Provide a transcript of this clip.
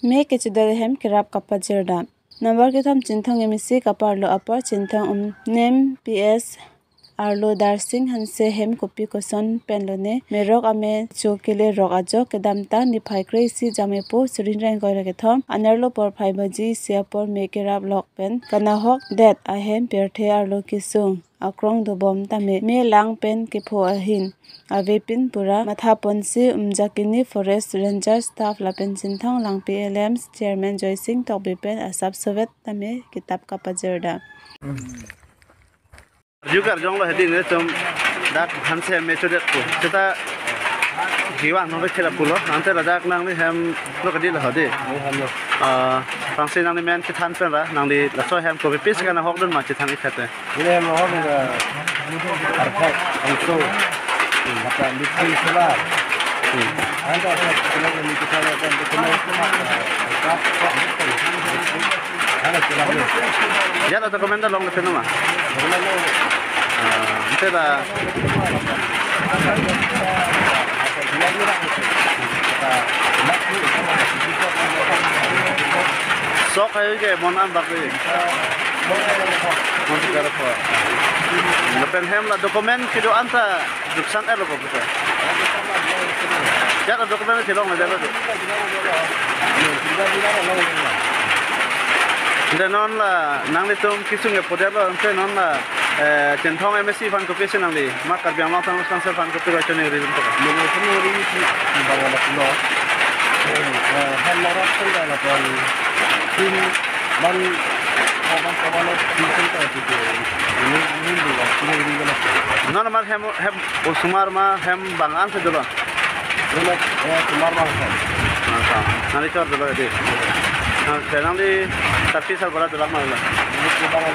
Me kechidal hem kirap kapa jirda. Number kitam chinthang emisi kapar lo upper chinthang name PS arlo darsing hanse hem kopi koson penlone merok ame chokile rok ajo kedamta ni phaikre si jamepo surinrang koira kethom anerlo por phaibaji siapor mekerap lok pen kana hok that ahem perthe arlo kisung akrong dobom tame me lang pen kepho ahin avepin pura matha ponsi umjakini forest ranger staff lapen chinthang lang PLM chairman Joy Singh tokbepen asap sovet tame kitab kapajerda juga jong lo hedin itu dak hanse mechodet ko kita hiwa no khela pulo ante ladak nang ni hem lo kadi lo hade pangsi nang ni men kithan pen ra nang di laso hem ko pis kana hok don ma kithan ni khate ini hem hok ga perfect also maka litri sala anda kalau ni kita akan ketemu ya ada dokumenta long le ma ante da sok ayo ke monan bakri mon tikara ko lepen hem la dokumen kido anta duksan elo ko kita ya ada dokumen ki long le da dan non la nang le tum kisung e poder lo ante non la centong MSC fan kopi senang di makar biang mau tang sponsor fan kopi lo chone ri to ini semua ini di bawah la pulo hem la rap kan la pon tin ban kawan tin ta ti ini dua ini la non mar hem usmar ma hem bangan se dolo ini sumar ma masa nari chor dolo di senang di tapi sal bola dolo ma ini bangan